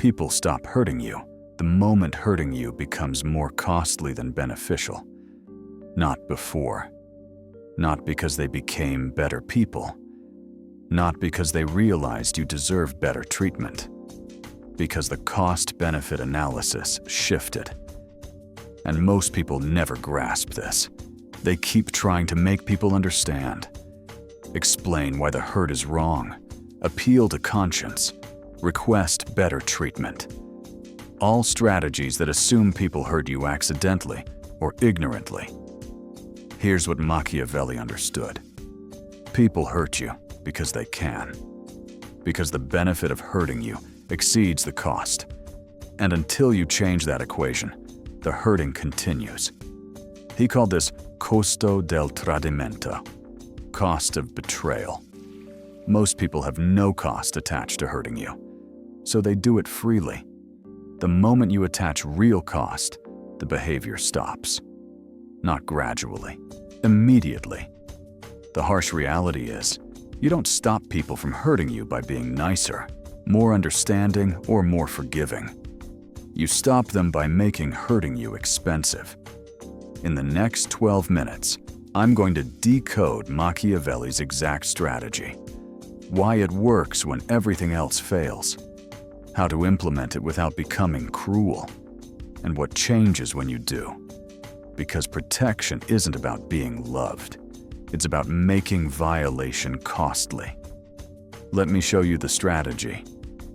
People stop hurting you the moment hurting you becomes more costly than beneficial. Not before. Not because they became better people. Not because they realized you deserved better treatment. Because the cost-benefit analysis shifted. And most people never grasp this. They keep trying to make people understand. Explain why the hurt is wrong. Appeal to conscience. Request better treatment. All strategies that assume people hurt you accidentally or ignorantly. Here's what Machiavelli understood. People hurt you because they can. Because the benefit of hurting you exceeds the cost. And until you change that equation, the hurting continues. He called this costo del tradimento, cost of betrayal. Most people have no cost attached to hurting you, so they do it freely. The moment you attach real cost, the behavior stops. Not gradually, immediately. The harsh reality is, you don't stop people from hurting you by being nicer, more understanding, or more forgiving. You stop them by making hurting you expensive. In the next 12 minutes, I'm going to decode Machiavelli's exact strategy, why it works when everything else fails, how to implement it without becoming cruel, and what changes when you do. Because protection isn't about being loved. It's about making violation costly. Let me show you the strategy.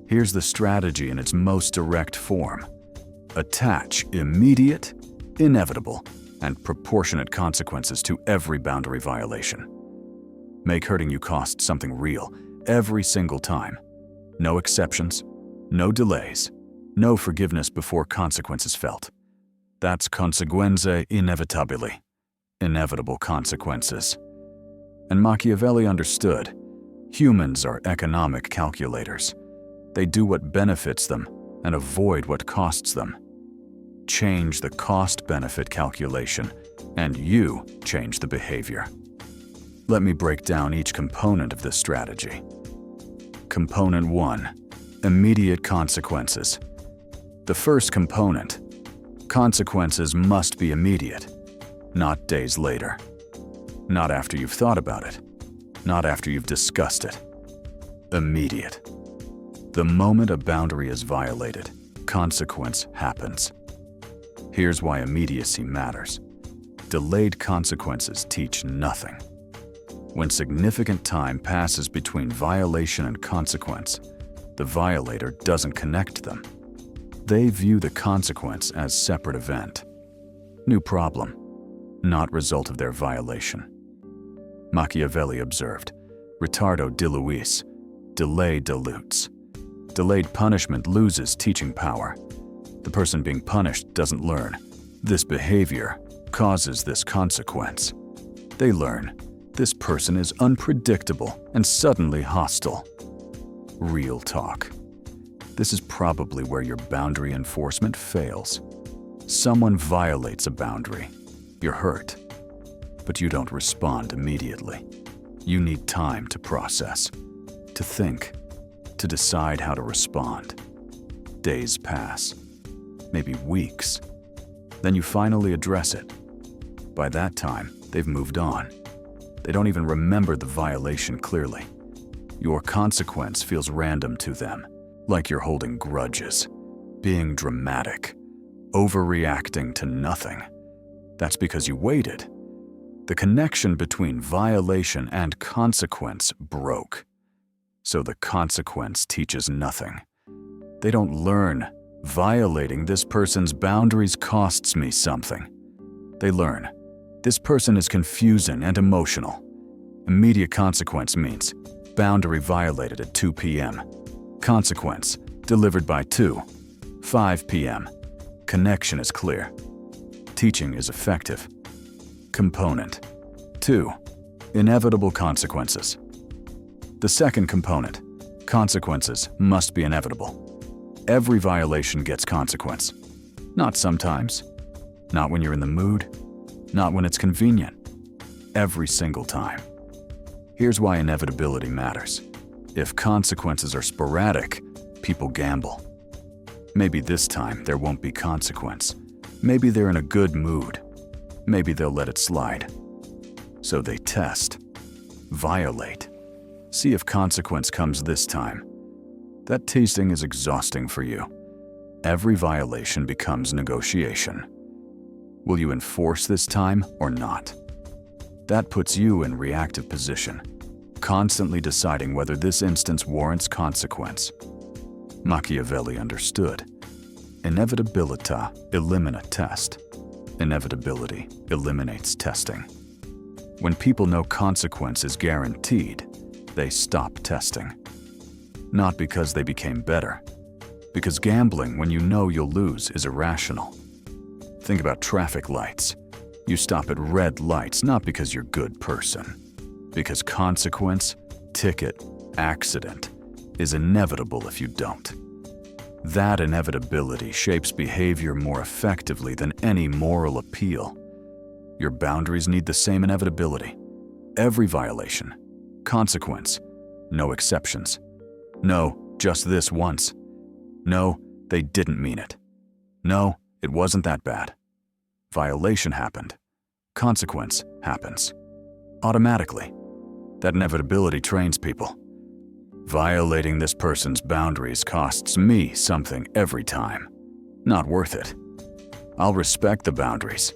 Here's the strategy in its most direct form. Attach immediate, inevitable, and proportionate consequences to every boundary violation. Make hurting you cost something real every single time. No exceptions, no delays, no forgiveness before consequences felt. That's conseguenze inevitabili, inevitable consequences. And Machiavelli understood, humans are economic calculators. They do what benefits them and avoid what costs them. Change the cost-benefit calculation, and you change the behavior. Let me break down each component of this strategy. Component 1. Immediate consequences. The first component. Consequences must be immediate, not days later. Not after you've thought about it. Not after you've discussed it. Immediate. The moment a boundary is violated, consequence happens. Here's why immediacy matters. Delayed consequences teach nothing. When significant time passes between violation and consequence, the violator doesn't connect them. They view the consequence as separate event. New problem, not result of their violation. Machiavelli observed, retardo diluis, delay dilutes. Delayed punishment loses teaching power. The person being punished doesn't learn. This behavior causes this consequence. They learn, this person is unpredictable and suddenly hostile. Real talk. This is probably where your boundary enforcement fails. Someone violates a boundary. You're hurt. But you don't respond immediately. You need time to process, to think, to decide how to respond. Days pass, maybe weeks. Then you finally address it. By that time, they've moved on. They don't even remember the violation clearly. Your consequence feels random to them, like you're holding grudges, being dramatic, overreacting to nothing. That's because you waited. The connection between violation and consequence broke. So the consequence teaches nothing. They don't learn, violating this person's boundaries costs me something. They learn, this person is confusing and emotional. Immediate consequence means boundary violated at 2 p.m. Consequence delivered by 5 p.m. Connection is clear. Teaching is effective. Component 2. Inevitable consequences. The second component, consequences must be inevitable. Every violation gets consequence. Not sometimes. Not when you're in the mood. Not when it's convenient. Every single time. Here's why inevitability matters. If consequences are sporadic, people gamble. Maybe this time there won't be consequence. Maybe they're in a good mood. Maybe they'll let it slide. So they test, violate, see if consequence comes this time. That tasting is exhausting for you. Every violation becomes negotiation. Will you enforce this time or not? That puts you in reactive position, constantly deciding whether this instance warrants consequence. Machiavelli understood. Inevitabilità elimina test. Inevitability eliminates testing. When people know consequence is guaranteed, they stop testing. Not because they became better, because gambling when you know you'll lose is irrational. Think about traffic lights. You stop at red lights not because you're a good person, because consequence, ticket, accident is inevitable if you don't. That inevitability shapes behavior more effectively than any moral appeal. Your boundaries need the same inevitability. Every violation, consequence, no exceptions. No, just this once. No, they didn't mean it. No, it wasn't that bad. Violation happened. Consequence happens. Automatically. That inevitability trains people. Violating this person's boundaries costs me something every time. Not worth it. I'll respect the boundaries.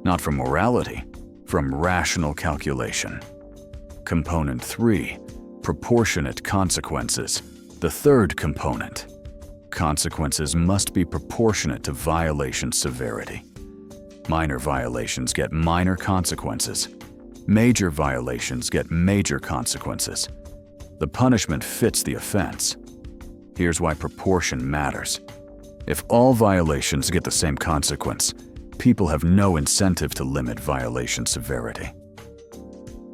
Not from morality, from rational calculation. Component 3, proportionate consequences. The third component. Consequences must be proportionate to violation severity. Minor violations get minor consequences. Major violations get major consequences. The punishment fits the offense. Here's why proportion matters. If all violations get the same consequence, people have no incentive to limit violation severity.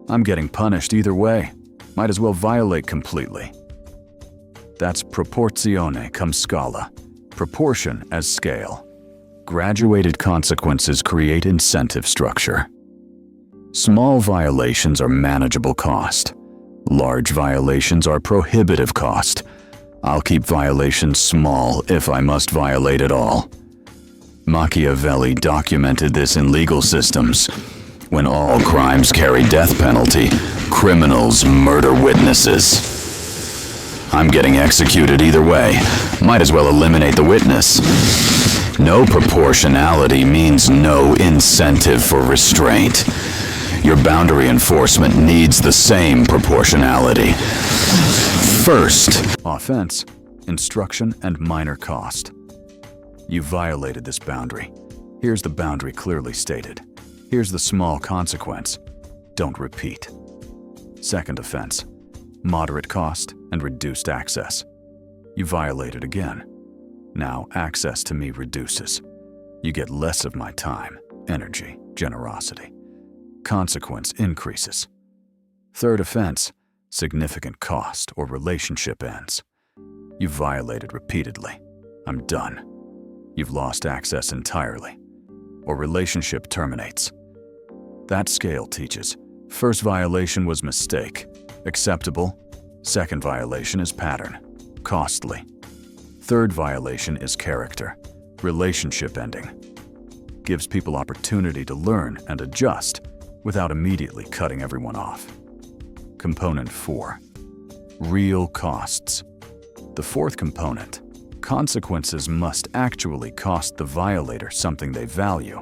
I'm getting punished either way. Might as well violate completely. That's proporzione cum scala, proportion as scale. Graduated consequences create incentive structure. Small violations are manageable cost. Large violations are prohibitive cost. I'll keep violations small if I must violate at all. Machiavelli documented this in legal systems. When all crimes carry death penalty, criminals murder witnesses. I'm getting executed either way. Might as well eliminate the witness. No proportionality means no incentive for restraint. Your boundary enforcement needs the same proportionality. First, offense, instruction, and minor cost. You violated this boundary. Here's the boundary clearly stated. Here's the small consequence. Don't repeat. Second offense, moderate cost and reduced access. You violated again. Now access to me reduces. You get less of my time, energy, generosity. Consequence increases. Third offense, significant cost or relationship ends. You violated repeatedly. I'm done. You've lost access entirely. Or relationship terminates. That scale teaches. First violation was mistake. Acceptable. Second violation is pattern. Costly. Third violation is character. Relationship ending. Gives people opportunity to learn and adjust without immediately cutting everyone off. Component 4. Real costs. The fourth component. Consequences must actually cost the violator something they value,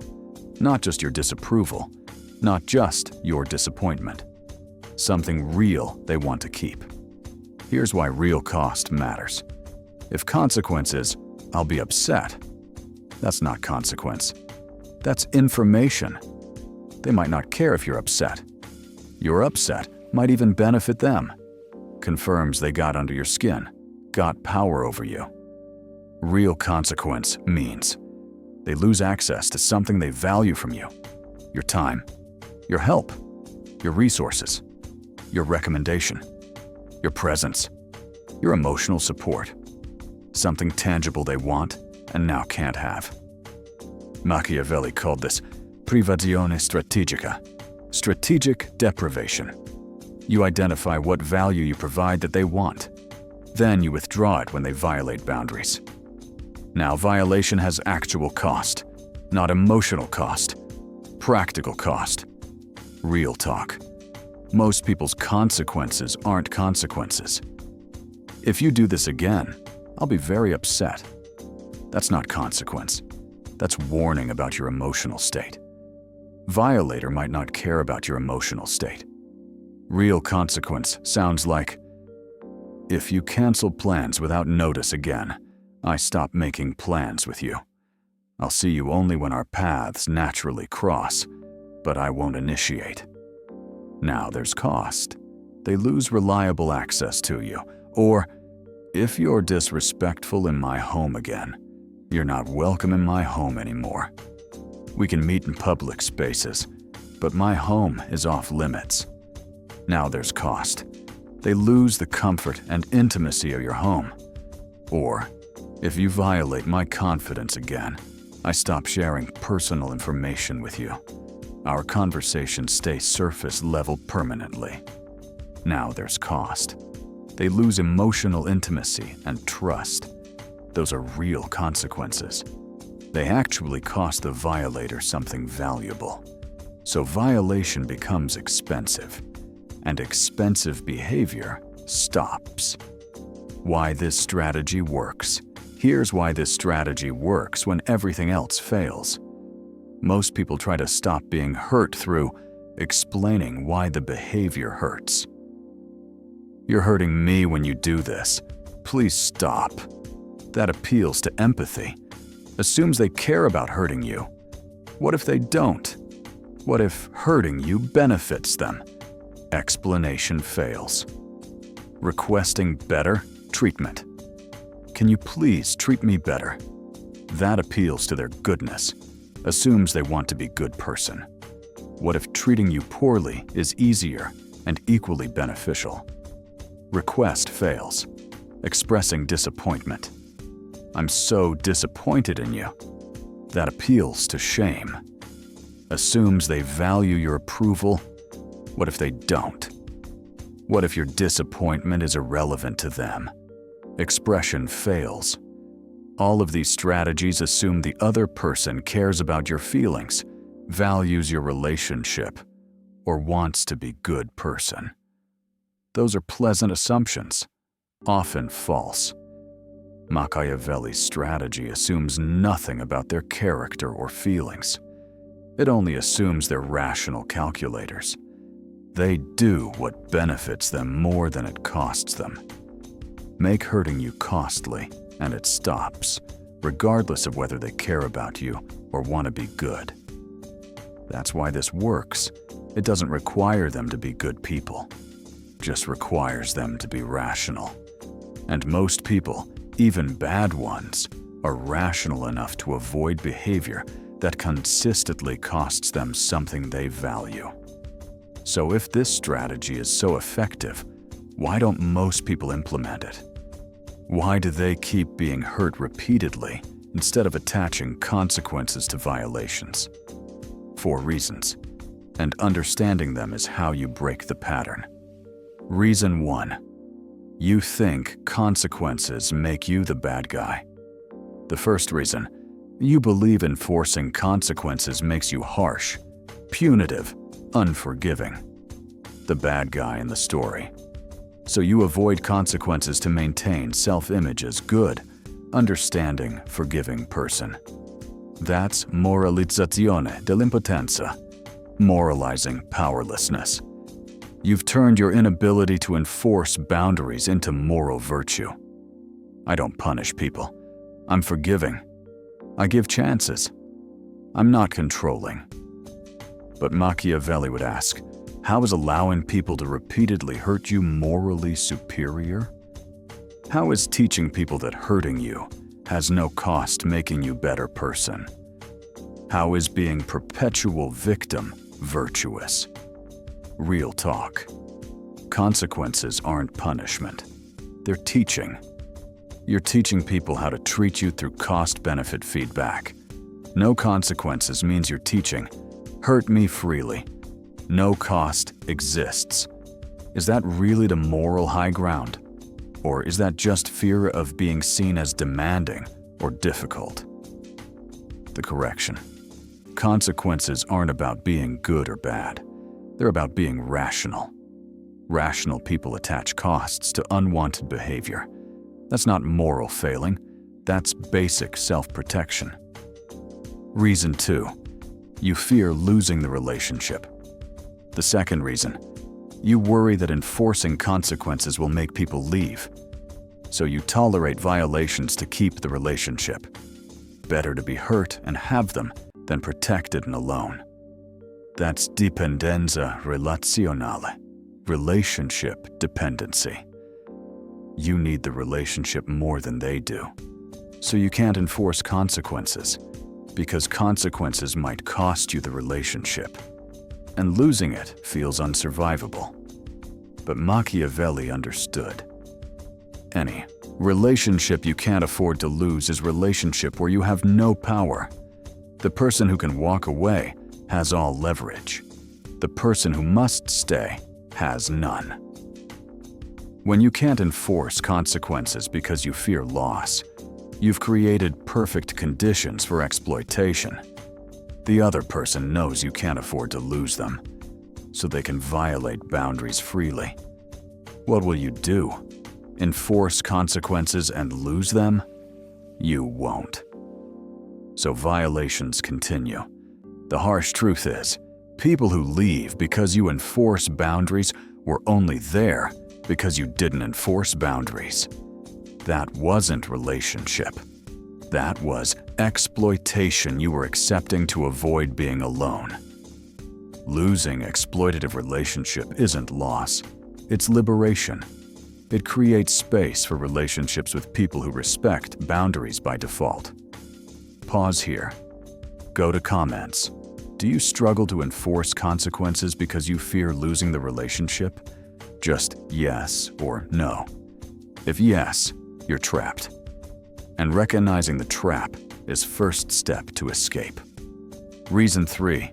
not just your disapproval, not just your disappointment. Something real they want to keep. Here's why real cost matters. If consequence is, I'll be upset, that's not consequence. That's information. They might not care if you're upset. Your upset might even benefit them. Confirms they got under your skin, got power over you. Real consequence means they lose access to something they value from you. Your time, your help, your resources, your recommendation, your presence, your emotional support. Something tangible they want and now can't have. Machiavelli called this privazione strategica, strategic deprivation. You identify what value you provide that they want. Then you withdraw it when they violate boundaries. Now, violation has actual cost, not emotional cost, practical cost. Real talk. Most people's consequences aren't consequences. If you do this again, I'll be very upset. That's not consequence. That's warning about your emotional state. Violator might not care about your emotional state. Real consequence sounds like, if you cancel plans without notice again, I stop making plans with you. I'll see you only when our paths naturally cross, but I won't initiate. Now there's cost. They lose reliable access to you. Or, if you're disrespectful in my home again, you're not welcome in my home anymore. We can meet in public spaces, but my home is off limits. Now there's cost. They lose the comfort and intimacy of your home. Or, if you violate my confidence again, I stop sharing personal information with you. Our conversations stay surface level permanently. Now there's cost. They lose emotional intimacy and trust. Those are real consequences. They actually cost the violator something valuable. So violation becomes expensive, and expensive behavior stops. Why this strategy works. Here's why this strategy works when everything else fails. Most people try to stop being hurt through explaining why the behavior hurts. You're hurting me when you do this. Please stop. That appeals to empathy. Assumes they care about hurting you. What if they don't? What if hurting you benefits them? Explanation fails. Requesting better treatment. Can you please treat me better? That appeals to their goodness. Assumes they want to be a good person. What if treating you poorly is easier and equally beneficial? Request fails. Expressing disappointment. I'm so disappointed in you. That appeals to shame. Assumes they value your approval. What if they don't? What if your disappointment is irrelevant to them? Expression fails. All of these strategies assume the other person cares about your feelings, values your relationship, or wants to be a good person. Those are pleasant assumptions, often false. Machiavelli's strategy assumes nothing about their character or feelings. It only assumes they're rational calculators. They do what benefits them more than it costs them. Make hurting you costly, and it stops, regardless of whether they care about you or want to be good. That's why this works. It doesn't require them to be good people. Just requires them to be rational. And most people, even bad ones, are rational enough to avoid behavior that consistently costs them something they value. So if this strategy is so effective, why don't most people implement it? Why do they keep being hurt repeatedly instead of attaching consequences to violations? 4 reasons, and understanding them is how you break the pattern. Reason 1. You think consequences make you the bad guy. The first reason, you believe enforcing consequences makes you harsh, punitive, unforgiving. The bad guy in the story. So you avoid consequences to maintain self-image as good, understanding, forgiving person. That's moralizzazione dell'impotenza, moralizing powerlessness. You've turned your inability to enforce boundaries into moral virtue. I don't punish people. I'm forgiving. I give chances. I'm not controlling. But Machiavelli would ask, how is allowing people to repeatedly hurt you morally superior? How is teaching people that hurting you has no cost making you a better person? How is being perpetual victim virtuous? Real talk. Consequences aren't punishment. They're teaching. You're teaching people how to treat you through cost-benefit feedback. No consequences means you're teaching, hurt me freely. No cost exists. Is that really the moral high ground? Or is that just fear of being seen as demanding or difficult. The correction. Consequences aren't about being good or bad. They're about being rational. Rational people attach costs to unwanted behavior. That's not moral failing. That's basic self-protection. Reason 2. You fear losing the relationship. The second reason. You worry that enforcing consequences will make people leave. So you tolerate violations to keep the relationship. Better to be hurt and have them than protected and alone. That's dipendenza relazionale, relationship dependency. You need the relationship more than they do. So you can't enforce consequences, because consequences might cost you the relationship. And losing it feels unsurvivable. But Machiavelli understood. Any relationship you can't afford to lose is relationship where you have no power. The person who can walk away has all leverage. The person who must stay has none. When you can't enforce consequences because you fear loss, you've created perfect conditions for exploitation. The other person knows you can't afford to lose them, so they can violate boundaries freely. What will you do? Enforce consequences and lose them? You won't. So violations continue. The harsh truth is, people who leave because you enforce boundaries were only there because you didn't enforce boundaries. That wasn't relationship. That was exploitation you were accepting to avoid being alone. Losing exploitative relationship isn't loss, it's liberation. It creates space for relationships with people who respect boundaries by default. Pause here. Go to comments. Do you struggle to enforce consequences because you fear losing the relationship? Just yes or no. If yes, you're trapped. And recognizing the trap is first step to escape. Reason 3.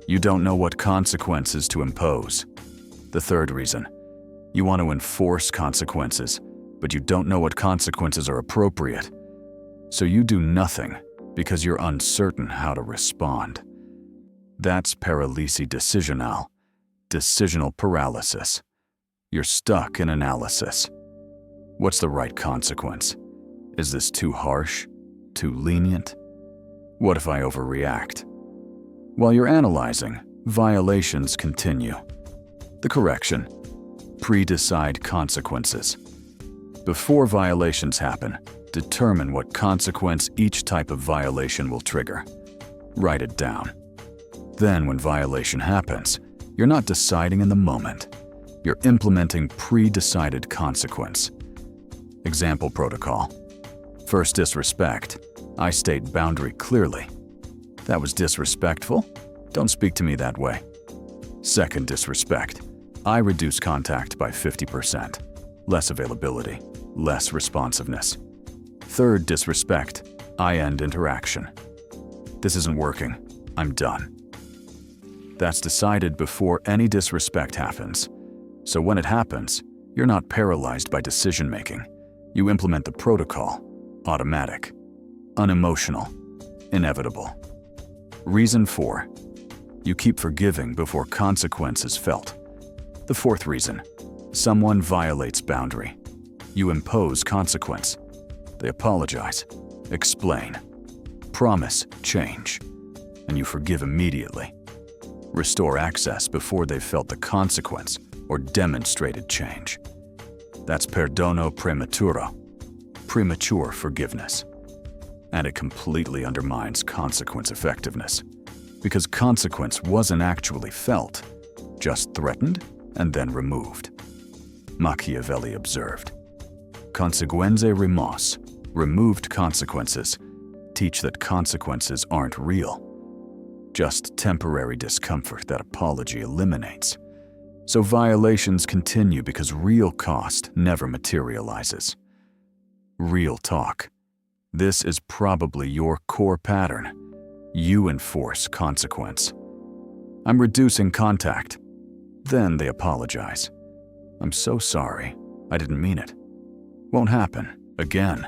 You don't know what consequences to impose. The third reason. You want to enforce consequences, but you don't know what consequences are appropriate. So you do nothing because you're uncertain how to respond. That's paralysis decisional, decisional paralysis. You're stuck in analysis. What's the right consequence? Is this too harsh? Too lenient? What if I overreact? While you're analyzing, violations continue. The correction. Pre-decide consequences. Before violations happen, determine what consequence each type of violation will trigger. Write it down. Then when violation happens, you're not deciding in the moment. You're implementing pre-decided consequence. Example protocol. First disrespect. I state boundary clearly. That was disrespectful? Don't speak to me that way. Second disrespect. I reduce contact by 50%. Less availability, less responsiveness. Third disrespect. I end interaction. This isn't working. I'm done. That's decided before any disrespect happens. So when it happens, you're not paralyzed by decision-making. You implement the protocol. Automatic. Unemotional. Inevitable. Reason 4. You keep forgiving before consequence is felt. The fourth reason. Someone violates boundary. You impose consequence. They apologize. Explain. Promise change. And you forgive immediately. Restore access before they've felt the consequence or demonstrated change. That's perdono prematuro, premature forgiveness. And it completely undermines consequence effectiveness, because consequence wasn't actually felt, just threatened and then removed. Machiavelli observed, conseguenze rimosse, removed consequences, teach that consequences aren't real, just temporary discomfort that apology eliminates. So violations continue because real cost never materializes. Real talk. This is probably your core pattern. You enforce consequence. I'm reducing contact. Then they apologize. I'm so sorry. I didn't mean it. Won't happen. Again.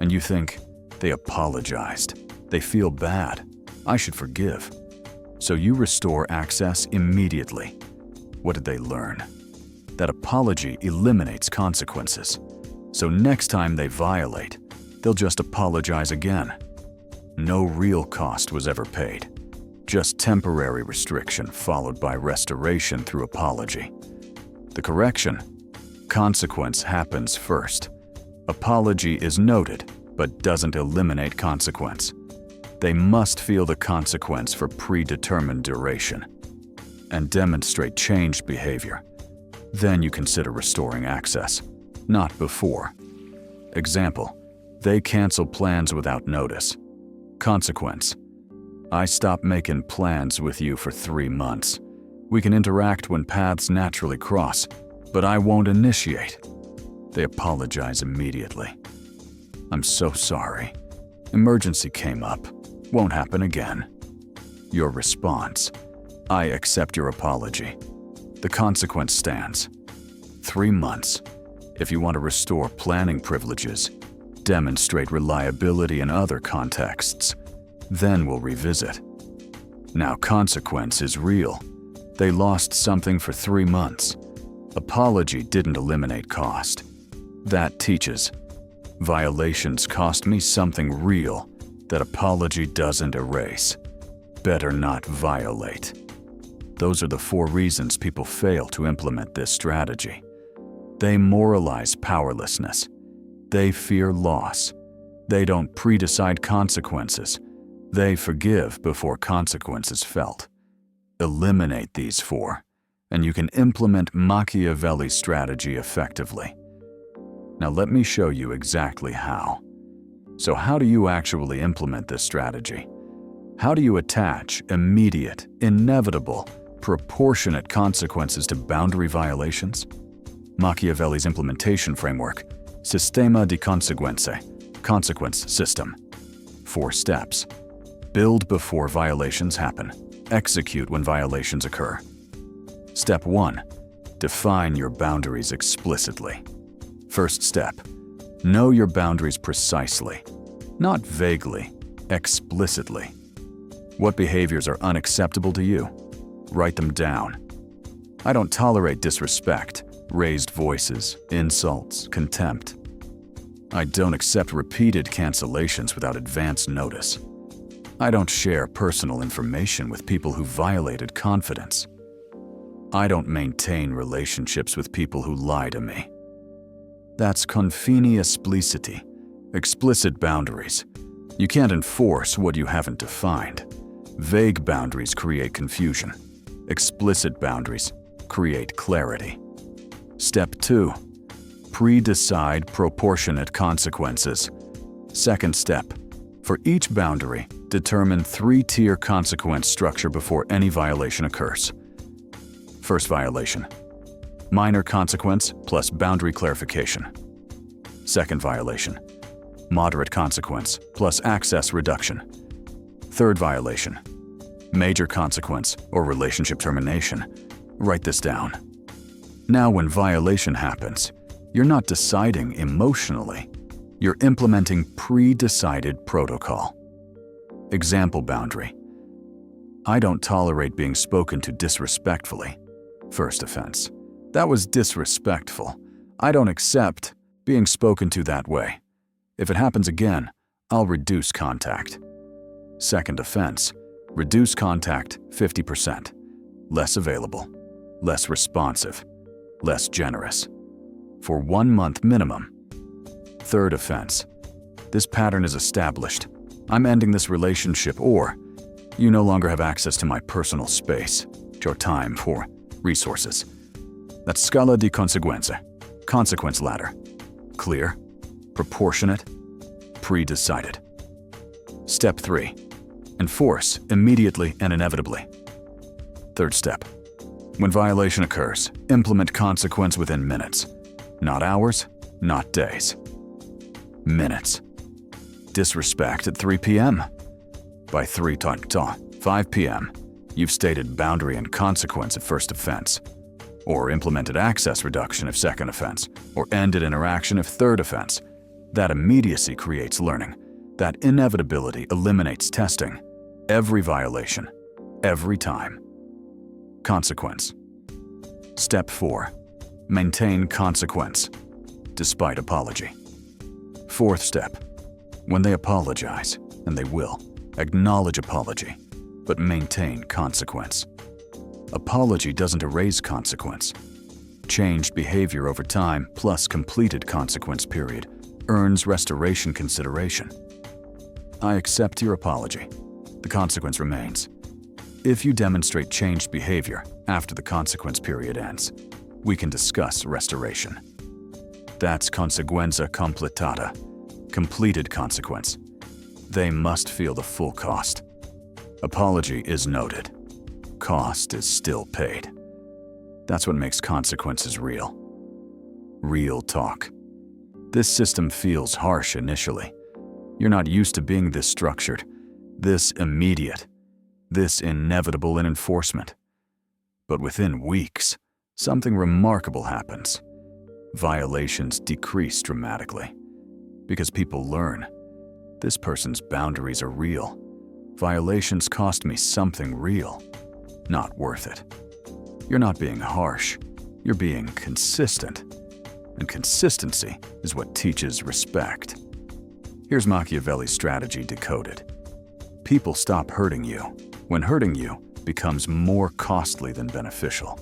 And you think, They apologized. They feel bad. I should forgive. So you restore access immediately. What did they learn? That apology eliminates consequences. So next time they violate, they'll just apologize again. No real cost was ever paid. Just temporary restriction followed by restoration through apology. The correction: consequence happens first. Apology is noted, but doesn't eliminate consequence. They must feel the consequence for predetermined duration and demonstrate changed behavior. Then you consider restoring access, not before. Example: they cancel plans without notice. Consequence: I stop making plans with you for 3 months. We can interact when paths naturally cross, but I won't initiate. They apologize immediately. I'm so sorry. Emergency came up. Won't happen again. Your response: I accept your apology. The consequence stands. 3 months. If you want to restore planning privileges, demonstrate reliability in other contexts, then we'll revisit. Now consequence is real. They lost something for 3 months. Apology didn't eliminate cost. That teaches. Violations cost me something real that apology doesn't erase. Better not violate. Those are the 4 reasons people fail to implement this strategy. They moralize powerlessness. They fear loss. They don't predecide consequences. They forgive before consequences felt. Eliminate these 4, and you can implement Machiavelli's strategy effectively. Now let me show you exactly how. So how do you actually implement this strategy? How do you attach immediate, inevitable, proportionate consequences to boundary violations? Machiavelli's implementation framework, Sistema di Conseguenze, consequence system. 4 steps. Build before violations happen. Execute when violations occur. Step 1. Define your boundaries explicitly. First step. Know your boundaries precisely, not vaguely, explicitly. What behaviors are unacceptable to you? Write them down. I don't tolerate disrespect, raised voices, insults, contempt. I don't accept repeated cancellations without advance notice. I don't share personal information with people who violated confidence. I don't maintain relationships with people who lie to me. That's confini espliciti, explicit boundaries. You can't enforce what you haven't defined. Vague boundaries create confusion. Explicit boundaries create clarity. Step 2. Pre-decide proportionate consequences. Second step. For each boundary, determine 3-tier consequence structure before any violation occurs. First violation: minor consequence plus boundary clarification. Second violation: moderate consequence plus access reduction. Third violation: major consequence or relationship termination. Write this down. Now when violation happens, you're not deciding emotionally. You're implementing pre-decided protocol. Example boundary: I don't tolerate being spoken to disrespectfully. First offense: that was disrespectful. I don't accept being spoken to that way. If it happens again, I'll reduce contact. Second offense: reduce contact 50%. Less available, less responsive, less generous. For 1 month minimum. Third offense: this pattern is established. I'm ending this relationship, or you no longer have access to my personal space, your time, for resources. That's scala di conseguenze, consequence ladder. Clear, proportionate, pre-decided. Step 3. Enforce immediately and inevitably. Third step. When violation occurs, implement consequence within minutes. Not hours, not days. Minutes. Disrespect at 3 p.m. By 5 p.m., you've stated boundary and consequence at first offense, or implemented access reduction if second offense, or ended interaction if third offense. That immediacy creates learning. That inevitability eliminates testing, every violation, every time. Consequence. Step 4. Maintain consequence, despite apology. Fourth step. When they apologize, and they will, acknowledge apology, but maintain consequence. Apology doesn't erase consequence. Changed behavior over time plus completed consequence period earns restoration consideration. I accept your apology. The consequence remains. If you demonstrate changed behavior after the consequence period ends, we can discuss restoration. That's conseguenza completata, completed consequence. They must feel the full cost. Apology is noted. Cost is still paid. That's what makes consequences real. Real talk. This system feels harsh initially. You're not used to being this structured, this immediate, this inevitable in enforcement. But within weeks, something remarkable happens. Violations decrease dramatically because people learn this person's boundaries are real. Violations cost me something real, not worth it. You're not being harsh, you're being consistent. And consistency is what teaches respect. Here's Machiavelli's strategy decoded. People stop hurting you when hurting you becomes more costly than beneficial.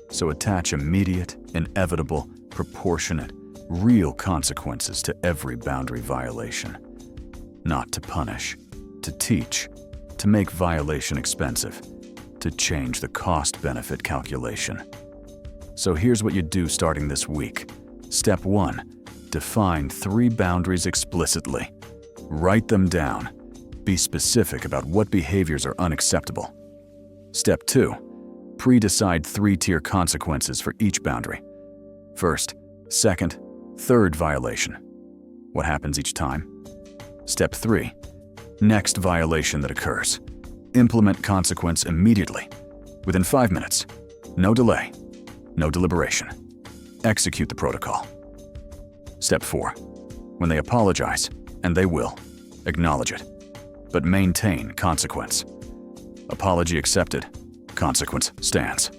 So attach immediate, inevitable, proportionate, real consequences to every boundary violation. Not to punish, to teach, to make violation expensive, to change the cost-benefit calculation. So here's what you do starting this week. Step 1. Define 3 boundaries explicitly. Write them down. Be specific about what behaviors are unacceptable. Step 2. Pre-decide 3-tier consequences for each boundary. First, second, third violation. What happens each time? Step 3. Next violation that occurs. Implement consequence immediately, within 5 minutes. No delay, no deliberation. Execute the protocol. Step 4. When they apologize, and they will, acknowledge it, but maintain consequence. Apology accepted, consequence stands.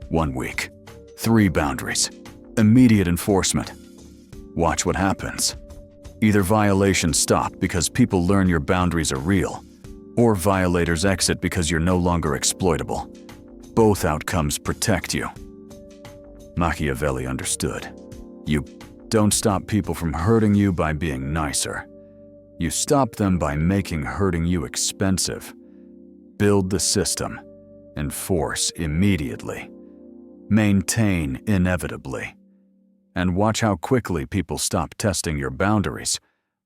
1 week, 3 boundaries, immediate enforcement. Watch what happens. Either violations stop because people learn your boundaries are real, or violators exit because you're no longer exploitable. Both outcomes protect you. Machiavelli understood. You don't stop people from hurting you by being nicer. You stop them by making hurting you expensive. Build the system. Enforce immediately. Maintain inevitably. And watch how quickly people stop testing your boundaries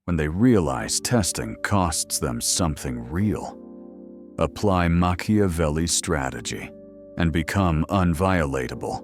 when they realize testing costs them something real. Apply Machiavelli's strategy and become unviolatable.